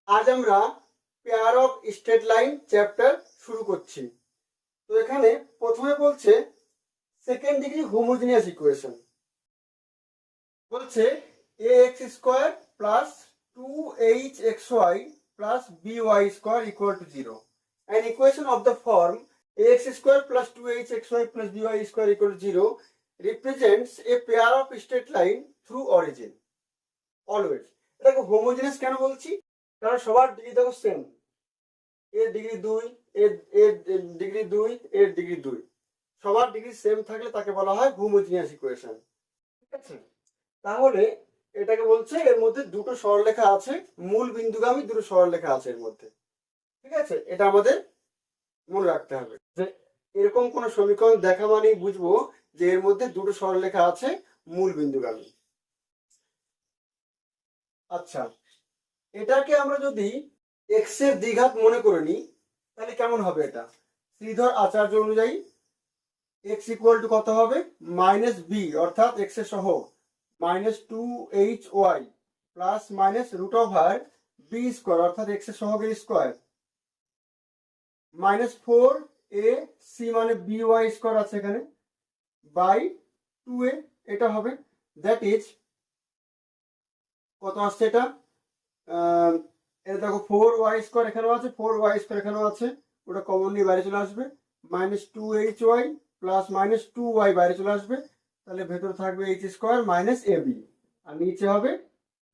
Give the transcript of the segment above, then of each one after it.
আজ আমরা pair of straight line chapter শুরু করছি। তো এখানে প্রথমে বলছে সেকেন্ড ডিগ্রি হোমোজিনিয়াস ইকুয়েশন। বলছে A X square plus 2hxy plus by square equal to 0 an equation of the form ax square plus 2hxy plus by square equal to 0 represents a pair of straight line through origin always। এটাকে homogeneous কেন বলছি? কারণ সবার degree দেখো same, এর degree 2, এর degree 2, এর degree 2, সবার ডিগ্রি সেম থাকলে তাকে বলা হয় হোমোজিনিয়াস ইকুয়েশন। ঠিক আছে, তাহলে এটাকে বলছে এর মধ্যে দুটো সরলরেখা আছে, মূল বিন্দুগামী দুটো সরলরেখা আছে এর মধ্যে। ঠিক আছে, এটা আমাদের মনে রাখতে হবে যে এরকম কোন সমীকরণ দেখা মানেই বুঝবো যে এর মধ্যে দুটো সরলরেখা আছে মূল বিন্দুগামী। আচ্ছা, এটাকে আমরা যদি এক্স এর দ্বিঘাত মনে করে নিই তাহলে কেমন হবে? এটা শ্রীধর আচার্য অনুযায়ী এক্স ইকুয়াল টু কত হবে? মাইনাস বি, অর্থাৎ এক্স এর সহগ -2hy plus minus root over B square, অর্থাৎ এক্স এর সহগের স্কোয়ার, -4ac মানে by স্কোয়ার আছে এখানে, বাই 2a। এটা হবে, দ্যাট ইজ কত আসছে এটা? এটা দেখো 4y স্কোয়ার এখানেও আছে, 4y স্কোয়ার এখানেও আছে, ওটা কমনলি বাইরে চলে আসবে, -2hy প্লাস -2y বাইরে চলে আসবে, তাহলে ভেতরে থাকবে h স্কোয়ার মাইনাস ab, আর নিচে হবে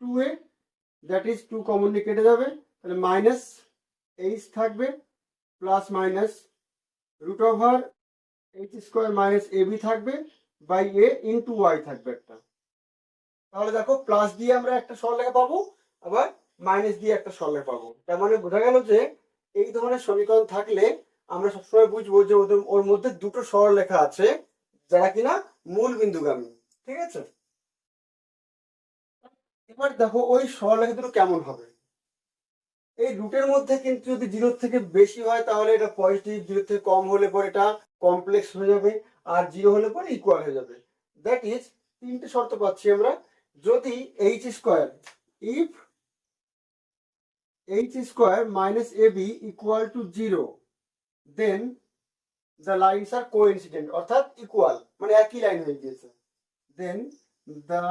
2a, দ্যাট ইজ 2 কমনলি কেটে যাবে, তাহলে মাইনাস h থাকবে plus minus root over h square minus ab থাকবে বাই a ইন্টু y থাকবে একটা। তাহলে দেখো প্লাস দিয়ে আমরা একটা সরলরেখা পাবো, আবার মাইনাস দিয়ে একটা সরলরেখা পাবো। তার মানে বোঝা গেল যে এই ধরনের সমীকরণ থাকলে আমরা সবসময় বুঝবো যে ওর মধ্যে দুটো সরলরেখা আছে যারা কিনা মূল বিন্দুগামী। ঠিক আছে, এবার দেখো ওই সরলরেখা দুটো কেমন হবে। এই রুটের মধ্যে কিন্তু যদি 0 থেকে বেশি হয় তাহলে এটা পজিটিভ, 0 থেকে কম হলে পরে এটা কমপ্লেক্স হয়ে যাবে, আর 0 হলে পরে ইকুয়াল হয়ে যাবে। দ্যাট ইজ তিনটে শর্ত পাচ্ছি আমরা। যদি h স্কোয়ার, if h square minus ab equal to 0, then the lines are coincident, অর্থাৎ ইকুয়াল মানে একই লাইন হয়ে গিয়েছে, then the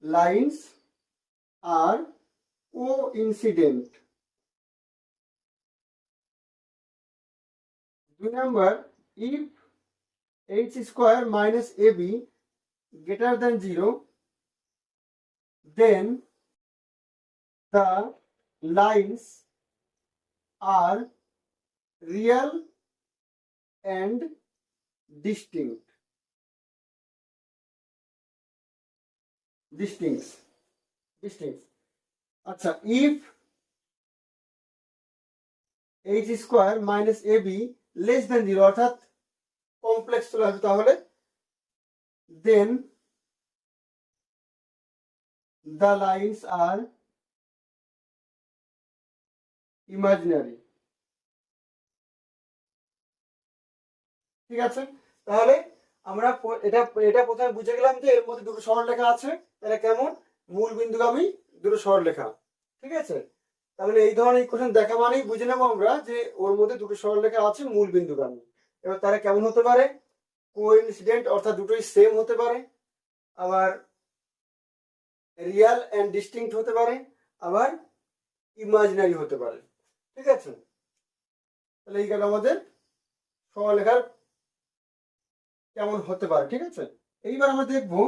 lines are coincident. 2 number, if h square minus ab greater than 0, then the lines are real and distinct. আচ্ছা, if h square minus ab less than 0, অর্থাৎ complex চলে আসবে, তাহলে then the lines are imaginary। ঠিক আছে, তাহলে আমরা এটা এটা প্রথমে বুঝে গেলাম যে এর মধ্যে দুটো সরলরেখা আছে, এটা কেমন? মূল বিন্দুগামী দুটো সরলরেখা। ঠিক আছে, তাহলে এই ধরনের ইকুয়েশন দেখা মানেই বুঝে নেবো আমরা যে ওর মধ্যে দুটো সরলরেখা আছে মূল বিন্দুগামী। এবার তারা কেমন হতে পারে? কোইন্সিডেন্ট, অর্থাৎ দুটোই সেম হতে পারে, আবার রিয়াল এন্ড ডিস্টিংক্ট হতে পারে, আবার ইমাজিনারি হতে পারে। ঠিক আছে, তাহলে এই গেল আমাদের সরলরেখার কেমন হতে পারে। ঠিক আছে, এইবার আমরা দেখবো,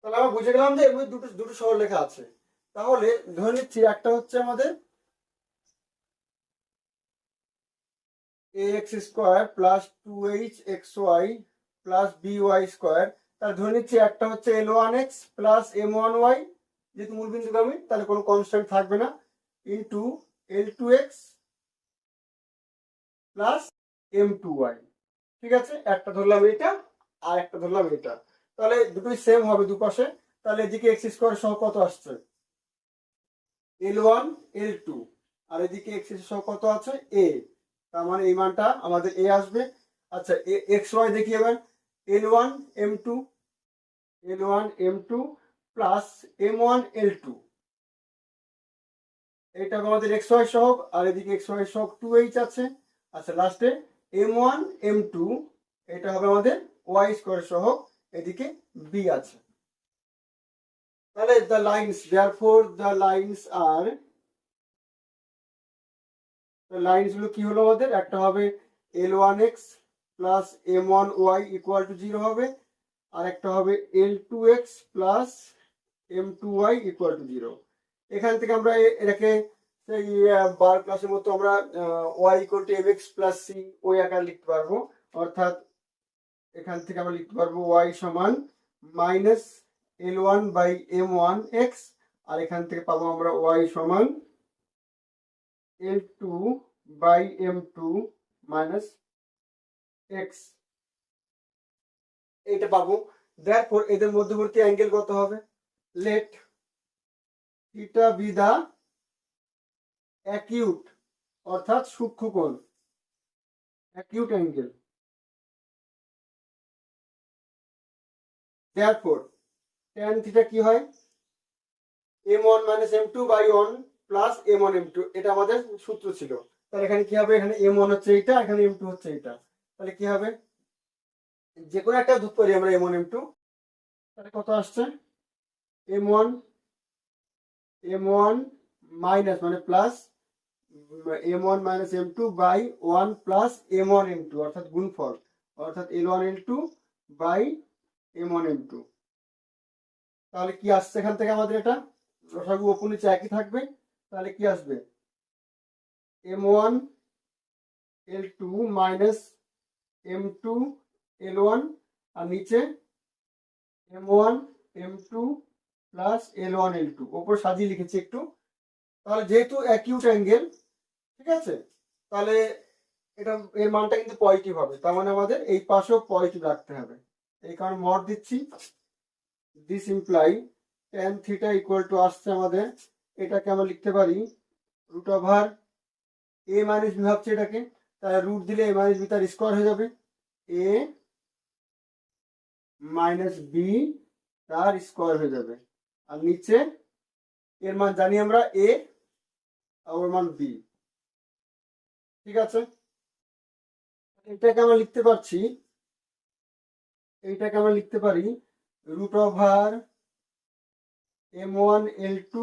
তাহলে আমরা বুঝে গেলাম যে এর মধ্যে দুটো দুটো সরলরেখা আছে। তাহলে ধরে নিচ্ছি একটা হচ্ছে আমাদের ax square plus 2hxy plus by square, তাহলে ধরে নিচ্ছি একটা হচ্ছে l1x প্লাস m1y, যেহেতু মূল বিন্দুগামী তাহলে কোনো কনস্ট্যান্ট থাকবে না, ইন্টু l2x প্লাস m2y। ঠিক আছে, একটা ধরলাম এটা আর একটা ধরলাম এটা, তাহলে দুটোই সেম হবে দুপাশে। তাহলে এদিকে এক্স স্কোয়ার সহ কত আসছে? l1 l2, আর এদিকে এক্স সহ কত আছে? a, তার মানে এই মানটা আমাদের a আসবে। আচ্ছা, এক্স ওয়াই দেখি এবার, l1 m2 L1 M2 plus M1 L2, এটা আমাদের XY সহগ, আর এদিকে XY সহগ 2H আছে। আচ্ছা, লাস্টে M1 M2, এটা হবে আমাদের Y স্কয়ার সহগ, এদিকে B আছে। তাহলে the lines, therefore the lines are, lines গুলো কি হলো আমাদের, একটা হবে L1x plus M1y equal to 0 হবে, আর একটা হবে L2x plus M2y equal to 0। এখান থেকে আমরা এটাকে সেই বার ক্লাসের মতো আমরা y equal to mx plus c ওই আকার লিখতে পারবো। অর্থাৎ এখান থেকে আমরা লিখতে পারবো y সমান মাইনাস L1 বাই M1x, আর এখান থেকে পাবো আমরা y সমান L2 by M2 minus x, এটা পাবো। therefore এদের মধ্যবর্তী অ্যাঙ্গেল কত হবে, let theta be the acute অর্থাৎ সূক্ষ্ম কোণ, acute angle, therefore tan theta কি হয়, M1 minus M2 by 1 plus M1 M2, এটা আমাদের সূত্র ছিল। তাহলে এখানে কি হবে, এখানে M1 হচ্ছে এটা, এখানে M2 হচ্ছে এটা, তাহলে কি হবে, যে কোনো একটা ধরতে পারি আমরা M1 M2। তাহলে কত আসছে, M1 মাইনাস মানে plus M1 minus M2 by 1 plus M1 M2 অর্থাৎ গুণফল, অর্থাৎ L1 L2 by M1 M2। তাহলে কি আসছে এখান থেকে আমাদের, এটা লসাগু উপর নিচে একই থাকবে, তাহলে কি আসবে M1 L2 minus M2 L1, আর নিচে M1 M2 plus L1 L2, ওপর সাজিয়ে লিখেছি একটু। তাহলে যেহেতু অ্যাকিউট অ্যাঙ্গেল, ঠিক আছে, তাহলে এটা এর মানটা কিন্তু পজিটিভ হবে, তার মানে আমাদের এই পাশেও পজিটিভ রাখতে হবে, এই কারণে মড দিচ্ছি। This imply tan theta equal to আসছে আমাদের, এটাকে আমরা লিখতে পারি root over a minus B ভাবছি এটাকে, তাহলে রুট দিলে a মাইনাস বি তার স্কোয়ার হয়ে যাবে, a মাইনাস বি তার স্কোয়ার হয়ে যাবে, আর নিচে এর মান জানি আমরা a আর ওর মান b, ঠিক আছে। এটাকে আমরা লিখতে পারছি, এইটাকে আমরা লিখতে পারি root over M1 L2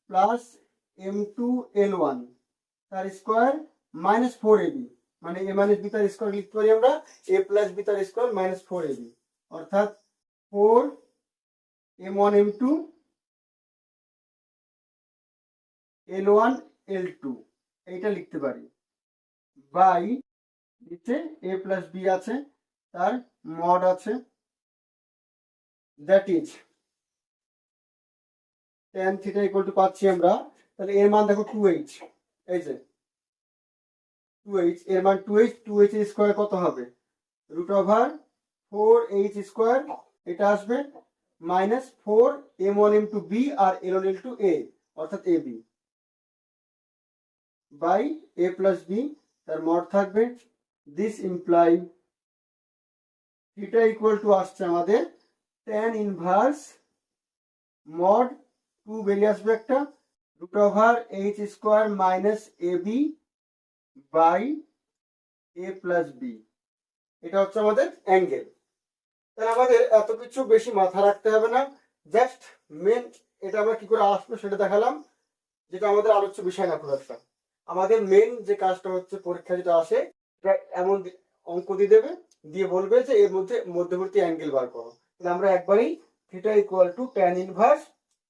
plus M2 L1 তার স্কোয়ার মাইনাস 4ab, মানে a মাইনাস b তার স্কোয়ার লিখতে পারি আমরা a প্লাস b তার স্কোয়ার মাইনাস 4ab, অর্থাৎ 4 M1 M2 L1 L2 এইটা লিখতে পারি, বাই নিচে a প্লাস b আছে, তার মড আছে, that is tan theta equal two পাচ্ছি আমরা। তাহলে এর মান দেখো 2h, এই যে 2h, এর মান 2h এর স্কোয়ার কত হবে, রুট ওভার 4h স্কোয়ার, এটা আসবে মাইনাস 4 M1 M2 B আর L1 L2 A অর্থাৎ AB by a plus b, তার মড থাকবে। This imply theta equal to আসছে আমাদের tan ইনভার্স মড 2 বেরিয়ে আসবে একটা, root over h square minus ab by a plus b, এটা হচ্ছে আমাদের অ্যাঙ্গেল। তাহলে আমাদের এত কিছু বেশি মাথা রাখতে হবে না, জাস্ট মেন এটা আমরা কি করে আসবো সেটা দেখালাম, যেটা আমাদের আলোচ্য বিষয় না খুব একটা। আমাদের মেন যে কাজটা হচ্ছে, পরীক্ষা যেটা আসে এটা এমন অঙ্ক দিয়ে দেবে, দিয়ে বলবে যে এর মধ্যে মধ্যবর্তী অ্যাঙ্গেল বার করো, তাহলে আমরা একবারই theta equal to tan inverse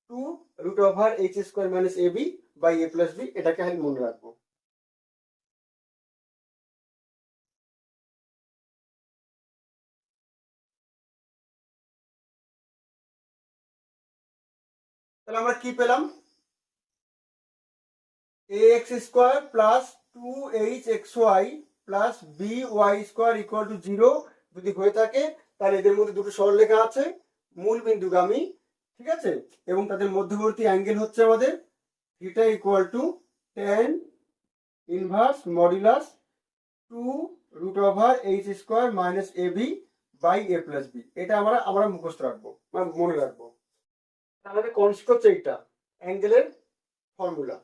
2 root over h square minus ab by a plus b, এটাকে আমি মনে রাখবো। তাহলে আমরা কি পেলাম, ax square plus 2hxy plus by square equal to 0 যদি হয়ে থাকে, তাহলে এদের মধ্যে দুটো সরলরেখা আছে মূল বিন্দুগামী, ঠিক আছে, এবং তাদের মধ্যবর্তী অ্যাঙ্গেল হচ্ছে আমাদের theta equal to tan inverse modulus 2 root over h square minus ab by A plus B. এটা আমরা আমরা মুখস্থ রাখবো, মানে মনে রাখবো। আমাদের কনসেপ্ট হচ্ছে এইটা অ্যাঙ্গেলের ফর্মুলা।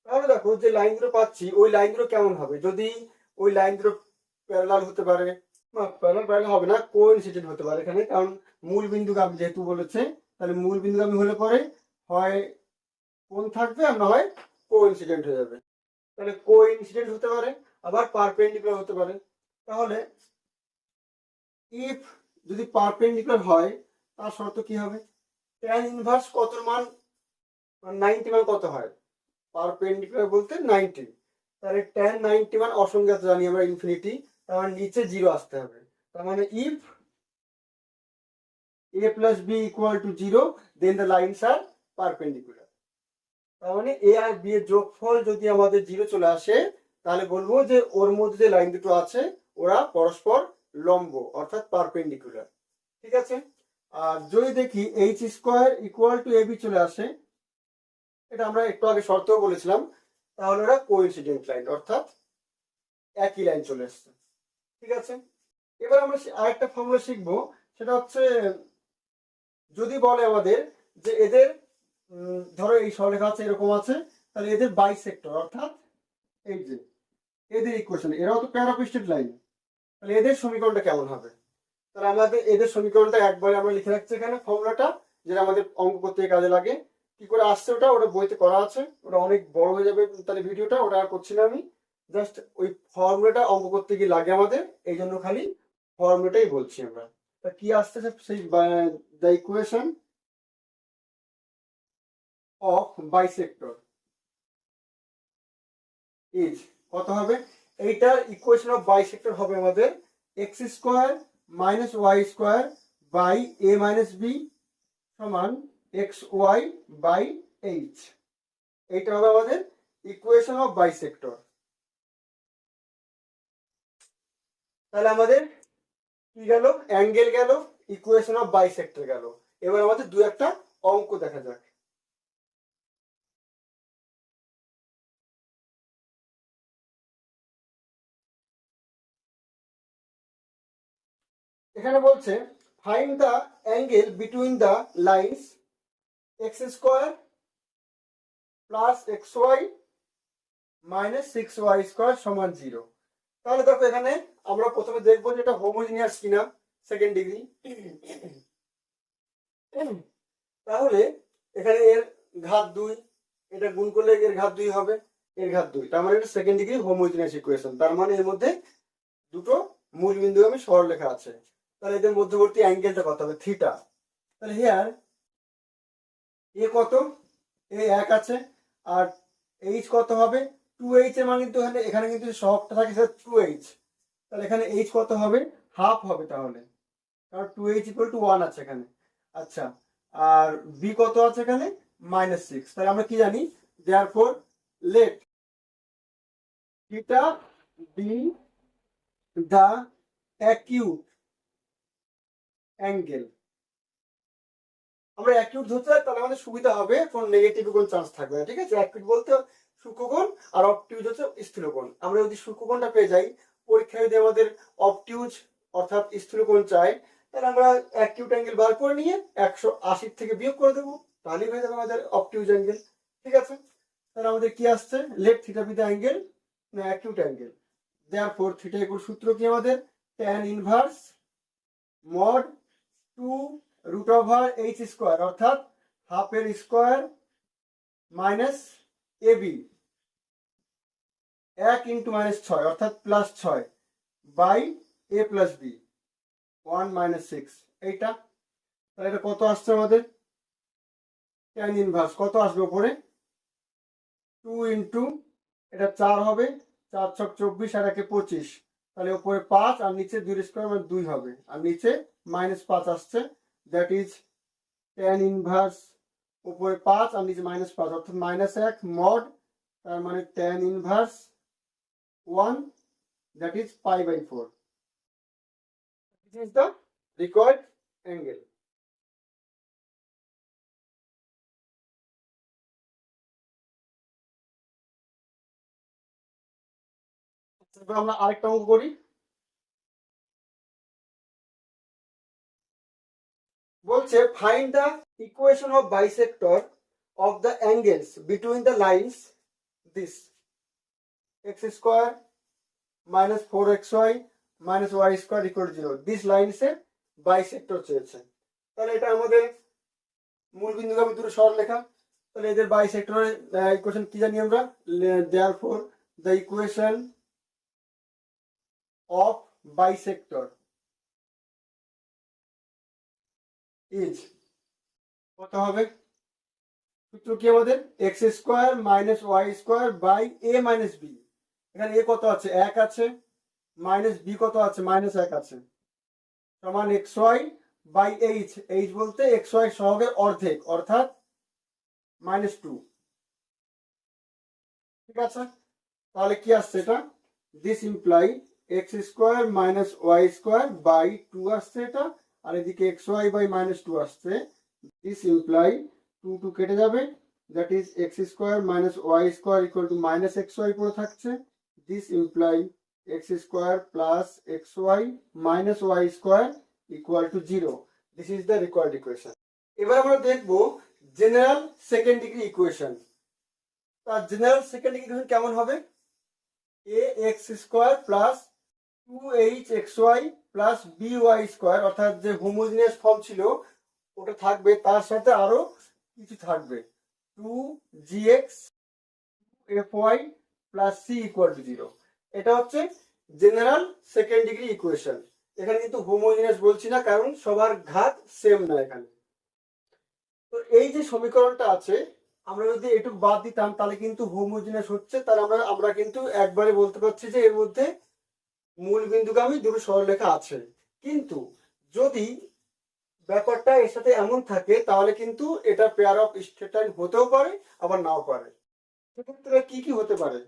তাহলে দেখো যে লাইনগুলো পাচ্ছি ওই লাইনগুলো কেমন হবে, যদি ওই লাইনগুলো প্যারালাল হতে পারে, প্যারালাল হবে না, কোইনসিডেন্ট হতে পারে এখানে, কারণ মূল বিন্দুগামী যেহেতু বলেছে, তাহলে মূল বিন্দুগামী হলে পরে হয় কোণ থাকবে আর না হয় কোইনসিডেন্ট হয়ে যাবে। তাহলে কোইনসিডেন্ট হতে পারে, আবার পারপেন্ডিকুলার হতে পারে। তাহলে ইফ যদি পারপেন্ডিকুলার হয় তার শর্ত কি হবে, ট্যান ইনভার্স কত মান, 90 মান কত হয়, পারপেন্ডিকুলার বলতে 90, তাহলে ট্যান 90 মান অসংজ্ঞাত জানি আমরা ইনফিনিটি, তার মানে নিচে 0 আসতে হবে। তার মানে if a plus b equal to 0 then the lines are perpendicular। তার মানে a আর b এর যোগফল যদি আমাদের 0 চলে আসে তাহলে বলবো যে ওর মধ্যে যে লাইন দুটো আছে ওরা পরস্পর লম্ব অর্থাৎ পারপেন্ডিকুলার। ঠিক আছে, আর যদি দেখি h square equal to ab চলে আসে, এটা আমরা একটু আগে শর্তও বলেছিলাম, তাহলে ওরা কোইনসিডেন্ট লাইন অর্থাৎ একই লাইন চলে আসছে। ঠিক আছে, এবার আমরা আরেকটা ফর্মুলা শিখবো, সেটা হচ্ছে যদি বলে আমাদের যে এদের ধরো এই সরলরেখা আছে এরকম আছে, তাহলে এদের বাইসেক্টর অর্থাৎ এই যে এদের ইকুয়েশন, এরাও তো প্যারাপিস্টেড লাইন, তাহলে এদের সমীকরণটা কেমন হবে। তাহলে আমাদের এদের সমীকরণটা একবারে আমরা লিখে রাখছি এখানে ফর্মুলাটা, যেটা আমাদের অঙ্ক করতে কাজে লাগে। কি করে আসছে ওটা, ওটা বইতে করা আছে, ওটা অনেক বড় হয়ে যাবে তাহলে ভিডিওটা, ওটা আর করছি না আমি, জাস্ট ওই ফর্মুলাটা অঙ্ক করতে গিয়ে লাগে আমাদের, এই জন্য খালি ফর্মুলাটাই বলছি আমরা। তা কি আসতেছে, সেই the equation of bisector is কত হবে, এইটার ইকুয়েশন অফ বাইসেক্টর হবে আমাদের x square minus Y square by A minus B সমান এক্স ওয়াই বাই এইচ। এইটা হবে আমাদের ইকুয়েশন অফ বাইসেক্টর। তাহলে আমাদের কি গেল, অ্যাঙ্গেল গেল, ইকুয়েশন অফ বাইসেক্টর গেল। এবার আমাদের দু একটা অঙ্ক দেখা যাক। এখানে বলছে find the angle between the lines x square plus x Y minus 6y square সমান 0। তাহলে দেখো এখানে আমরা প্রথমে দেখবো যে এটা হোমোজিনিয়াস কিনা, সেকেন্ড ডিগ্রি। তাহলে এখানে এর ঘাত 2, এটা গুণ করলে এর ঘাত 2 হবে, এর ঘাত 2, তার মানে এটা সেকেন্ড ডিগ্রি হোমোজিনিয়াস ইকুয়েশন। তার মানে এর মধ্যে দুটো মূল বিন্দুগামী সরলরেখা আছে। তাহলে এদের মধ্যবর্তী অ্যাঙ্গেলটা কত হবে, থিটা। তাহলে হিয়ার এ কত, এ 1 আছে, আর এইচ কত হবে 2h এর মান কিন্তু এখানে এখানে কিন্তু সহগটা থাকে সেটা 2h, তাহলে এখানে h কত হবে, হাফ হবে তাহলে, কারণ 2h ইকুয়াল টু 1 আছে এখানে। আচ্ছা, আর b কত আছে এখানে -6, তাহলে আমরা কি জানি, therefore let theta be the acute angle. আমরা অ্যাকিউট ধরতে চাই তাহলে আমাদের সুবিধা হবে, কোন নেগেটিভ কোন চান্স থাকবে না। ঠিক আছে, অ্যাকিউট বলতে সূক্ষ্মকোণ আর অবটিউজ হচ্ছে স্থূলকোণ। আমরা যদি সূক্ষ্মকোণটা পেয়ে যাই, পরীক্ষায় যদি আমাদের অবটিউজ অর্থাৎ স্থূলকোণ চাই, তাহলে আমরা অ্যাকিউট অ্যাঙ্গেল বার করে নিয়ে 180 থেকে বিয়োগ করে দেবো, তাহলেই হয়ে যাবে আমাদের অবটিউজ অ্যাঙ্গেল। ঠিক আছে, তাহলে আমাদের কি আসছে, let theta be the angle না acute angle, therefore theta equal সূত্র কি আমাদের tan inverse mod 2 root over H square অর্থাৎ হাফ এর square minus A B 1 into -6 অর্থাৎ +6 বাই এ প্লাস বি 1 - 6। এইটা তাহলে এটা কত আসছে আমাদের, tan ইনভার্স কত আসবে উপরে 2 ইন্টু এটা 4 হবে, 4 ছক 24 আর 1 25, তাহলে উপরে 5 আর নিচে 2 স্কোয়ার মানে 2 হবে, আর নিচে -5 আসছে, দ্যাট ইজ tan ইনভার্স উপরে 5 আর নিচে -5 অর্থাৎ -1 মড, তার মানে tan inverse 1 that is pi/4. This is the required angle. এবার আমরা আরেকটা অঙ্ক করি। বলছে find the equation of bisector of the angles between the lines this X square minus 4xy মাইনাস Y square equal to 0 this লাইনসের bisector চেয়েছে। তাহলে এটা আমাদের মূল বিন্দুগামী দুটো সরলরেখা, তাহলে এদের বাইসেক্টরের ইকুয়েশন কি জানি আমরা, therefore the equation of bisector is কত হবে, সূত্র কি আমাদের x square minus Y square by A minus B, এখানে এ কত আছে 1 আছে, মাইনাস বি কত আছে -1 আছে, সমান x Y by H, H বলতে এক্স ওয়াই সহগের অর্ধেক অর্থাৎ -2। ঠিক আছে, তাহলে কি আসছে এটা, this imply x square minus Y square by 2 আসছে এটা, আর এদিকে এক্স ওয়াই বাই -2 আসছে, দিস ইমপ্লাই 2 2 কেটে যাবে, that is X square minus Y square equal to minus X Y পড়ে থাকছে, this imply x square plus x Y minus Y square equal to 0। This is the required equation. এবার আমরা দেখব general second degree equation. তার general second degree equation কেমন হবে, A X square plus 2hxy plus by square, অর্থাৎ যে homogeneous form ছিল ওটা থাকবে, তার সাথে আরো কিছু থাকবে 2gx fy plus c equal to 0। এটা হচ্ছে জেনারেল সেকেন্ড ডিগ্রি ইকুয়েশন। এখানে কিন্তু হোমোজিনিয়াস বলছি না, কারণ সবার ঘাত সেম না এখানে। তো এই যে সমীকরণটা আছে, আমরা যদি এটুকু বাদ দিতাম তাহলে কিন্তু হোমোজিনিয়াস হচ্ছে, তাহলে আমরা কিন্তু একবারে বলতে পারছি যে এর মধ্যে মূল বিন্দুগামী দুটো সরলরেখা আছে। কিন্তু যদি ব্যাপারটা এর সাথে এমন থাকে তাহলে কিন্তু এটা পেয়ার অফ স্ট্রেট লাইন হতেও পারে আবার নাও পারে। সেক্ষেত্রে কি কি হতে পারে,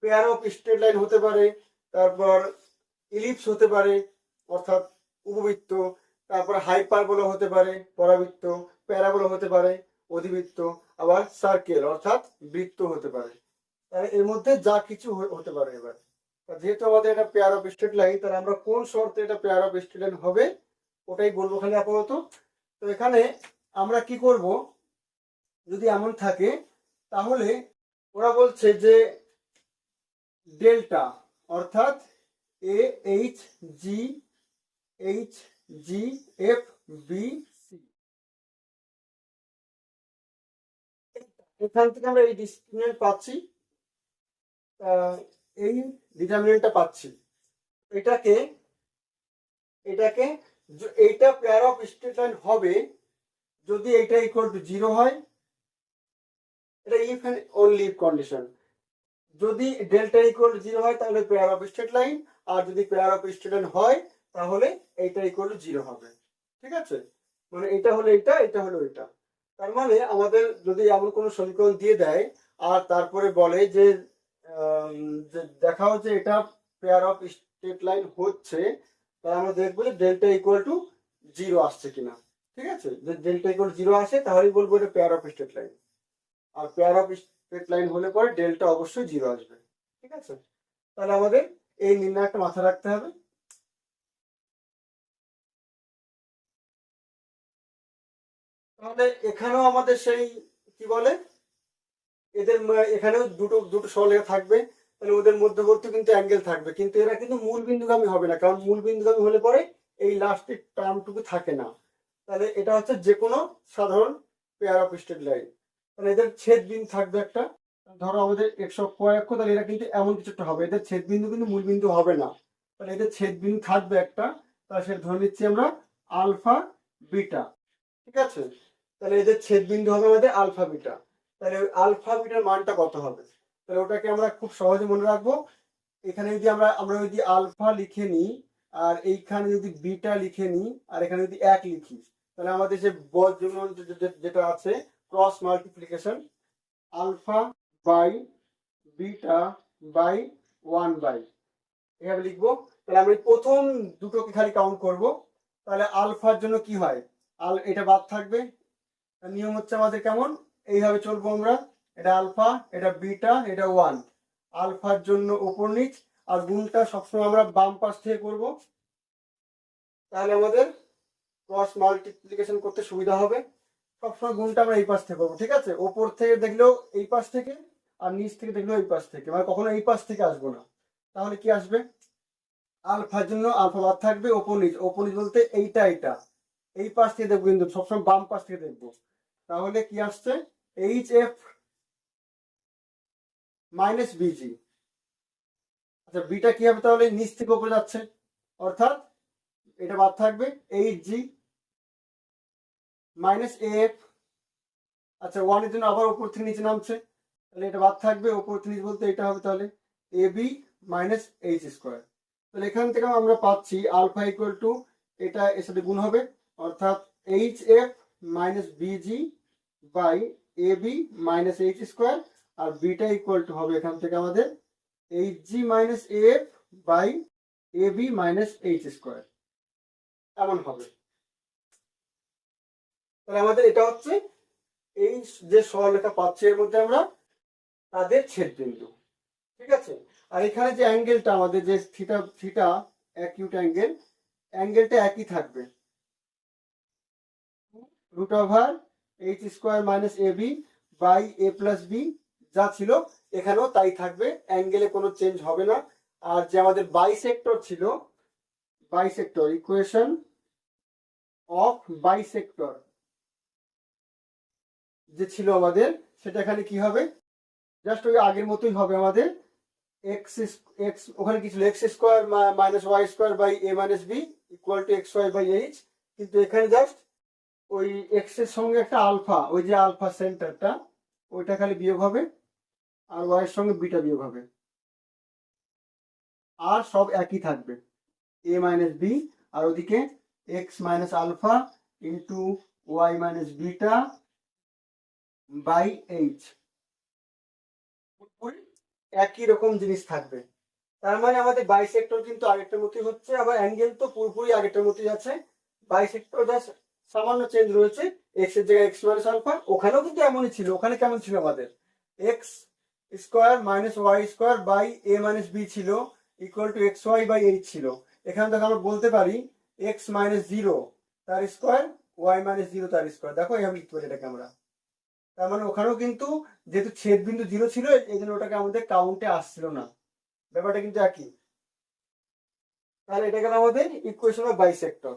পেয়ার অফ স্ট্রেট লাইন হতে পারে, তারপর ইলিপস হতে পারে অর্থাৎ উপবৃত্ত, তারপর হাইপারবোলা হতে পারে পরাবৃত্ত, প্যারাবোলা হতে পারে অধিবৃত্ত, আবার সার্কেল অর্থাৎ বৃত্ত হতে পারে। এর মধ্যে যা কিছু হতে পারে। এবার যেহেতু আমাদের এটা পেয়ার অফ স্ট্রেট লাইন, তাহলে আমরা কোন শর্তে এটা পেয়ার অফ স্ট্রেট লাইন হবে ওটাই বলবো খালি আপাতত। তো এখানে আমরা কি করব, যদি এমন থাকে তাহলে ওরা বলছে যে ডেল্টা অর্থাৎ A H G F B C, এখান থেকে আমরা এই ডিটারমিনেন্ট পাচ্ছি, এই ডিটারমিনেন্টটা পাচ্ছি। এটাকে এইটা পেয়ার অফ স্ট্রেট লাইন হবে যদি এইটা ইকুয়াল টু 0 হয়, এটা if and only if condition. যদি ডেল্টা ইকুয়াল টু 0 হয় তাহলে পেয়ার অফ স্ট্রেট লাইন, আর যদি পেয়ার অফ স্ট্রেট লাইন হয় তাহলে এইটা ইকুয়াল টু 0 হবে। ঠিক আছে, মানে এটা হলো এটা, এটা হলো এটা। তার মানে আমাদের যদি এমন কোনো সমীকরণ দিয়ে দেয় আর তারপরে বলে যে দেখাও যে এটা পেয়ার অফ স্ট্রেট লাইন হচ্ছে, তাহলে আমরা দেখবো যে ডেল্টা ইকুয়াল টু 0 আসছে কিনা। ঠিক আছে, যদি ডেল্টা ইকুয়াল 0 আসে তাহলেই বলবো এটা পেয়ার অফ স্ট্রেট লাইন, আর পেয়ার অফ স্ট্রেট লাইন হলে পরে ডেল্টা অবশ্যই 0 আসবে। ঠিক আছে, তাহলে আমাদের এই নির্ণয়টা মাথায় রাখতে হবে। তাহলে এখানেও আমাদের সেই কি বলে, এদের এখানেও দুটো সরলরেখা থাকবে, তাহলে ওদের মধ্যবর্তী কিন্তু অ্যাঙ্গেল থাকবে, কিন্তু এরা কিন্তু মূল বিন্দুগামী হবে না, কারণ মূল বিন্দুগামী হলে পরে এই লাস্টের টার্মটুকু থাকে না। তাহলে এটা হচ্ছে যে কোনো সাধারণ পেয়ার অফ স্ট্রেট লাইন। তাহলে এদের ছেদ বিন্দু থাকবে একটা, ধরো আমাদের এক্স অক্ষ ওয়াই অক্ষ, তাহলে এরা কিন্তু এমন কিছু একটা হবে, এদের ছেদ বিন্দু কিন্তু মূল বিন্দু হবে না, তাহলে এদের ছেদ বিন্দু থাকবে একটা, তাহলে সেটা ধরে নিচ্ছি আমরা আলফা বিটা। ঠিক আছে, তাহলে এদের ছেদ বিন্দু হবে আমাদের আলফা বিটা। তাহলে আলফা বিটার মানটা কত হবে, তাহলে ওটাকে আমরা খুব সহজে মনে রাখবো। এখানে যদি আমরা যদি আলফা লিখে নিই, আর এইখানে যদি বিটা লিখে নিই, আর এখানে যদি 1 লিখি, তাহলে আমাদের যে বজ্রমূল যেটা আছে cross multiplication, alpha by beta by 1 by, এভাবে লিখবো। তাহলে আমরা প্রথম দুটোকে খালি কাউন্ট করব। তাহলে আলফার জন্য কি হয়, এটা বাদ থাকবে। নিয়ম হচ্ছে আমাদের কেমন, এইভাবে চলবো আমরা, এটা আলফা, এটা বিটা, এটা 1, আলফার জন্য উপর নিচ, আর গুণটা সবসময় আমরা বাম পাশ থেকে করব। তাহলে আমাদের ক্রস মাল্টিপ্লিকেশন করতে সুবিধা হবে। সবসময় গুণটা আমরা এই পাশ থেকে করবো, ঠিক আছে? ওপর থেকে দেখলেও এই পাশ থেকে, আর নিচ থেকে দেখলেও এই পাশ থেকে, মানে কখনো এই পাশ থেকে আসবো না। তাহলে কি আসবে? আলফার জন্য আলফা বাদ থাকবে, ওপর নিচ। ওপর নিচ বলতে এইটা এইটা, এই পাশ থেকে দেখবো, কিন্তু সবসময় বাম পাশ থেকে দেখবো। তাহলে কি আসছে? H F minus busy. আচ্ছা, বিটা কি হবে তাহলে? নিচ থেকে উপরে যাচ্ছে, অর্থাৎ এটা বাদ থাকবে, এইচ জি মাইনাস এফ। আচ্ছা, ওয়ানের জন্য আবার উপর থেকে নিচে নামছে, তাহলে এটা বাদ থাকবে। উপর থেকে নিচে বলতে এটা হবে তাহলে এ বি মাইনাস এইচ স্কোয়ার। তাহলে এখান থেকে আমরা পাচ্ছি আলফা ইকুয়াল টু, এটা এর সাথে গুণ হবে, অর্থাৎ H F minus BG by A B minus H square. আর বিটা ইকুয়াল টু হবে এখান থেকে আমাদের H G minus F by A B minus H square, এমন হবে। তাহলে আমাদের এটা হচ্ছে এই যে সরলরেখা পাচ্ছি এর মধ্যে আমরা তাদের ছেদবিন্দু, ঠিক আছে? আর এখানে যে অ্যাঙ্গেলটা আমাদের, যে থিটা থিটা অ্যাকিউট অ্যাঙ্গেল, অ্যাঙ্গেলটা একই থাকবে, root over H square minus A B by A plus B, যা ছিল এখানেও তাই থাকবে, অ্যাঙ্গেলে কোনো চেঞ্জ হবে না। আর যে আমাদের বাইসেক্টর ছিল, বাইসেক্টর ইকুয়েশন অফ বাইসেক্টর যে ছিল আমাদের, সেটা এখানে কি হবে? জাস্ট ওই আগের মতোই হবে আমাদের। এক্স এক্স ওখানে কি ছিল? X square minus Y square by A minus B equal to x Y by H. কিন্তু এখানে জাস্ট ওই এক্স এর সঙ্গে একটা আলফা, ওই যে আলফা সেন্টারটা, ওইটা খালি বিয়োগ হবে, আর ওয়াই এর সঙ্গে বিটা বিয়োগ হবে, আর সব একই থাকবে, এ মাইনাস বি। আর ওদিকে X minus alpha into Y minus beta by H, একই রকম জিনিস থাকবে। তার মানে আমাদের বাইসেক্টর কিন্তু আগেরটার মতোই হচ্ছে, আবার অ্যাঙ্গেল তো পুরোপুরি আগেরটার মতোই আছে। বাইসেক্টর জাস্ট সামান্য চেঞ্জ রয়েছে, এক্স এর জায়গায় এক্স মাইনাস আলফা। ওখানেও কিন্তু এমনই ছিল, ওখানে কেমন ছিল আমাদের? X square minus Y square by A minus B ছিল equal to x Y by H ছিল। এখানে দেখো আমরা বলতে পারি এক্স মাইনাস জিরো তার স্কোয়ার, ওয়াই মাইনাস জিরো তার স্কোয়ার। দেখো এইভাবে লিখতে পারি এটাকে আমরা। তার মানে ওখানেও কিন্তু যেহেতু ছেদ বিন্দু জিরো ছিল, এই জন্য ওটাকে আমাদের কাউন্টে আসছিল না, ব্যাপারটা কিন্তু একই। তাহলে এটা গেল আমাদের ইকুয়েশন অফ বাইসেক্টর।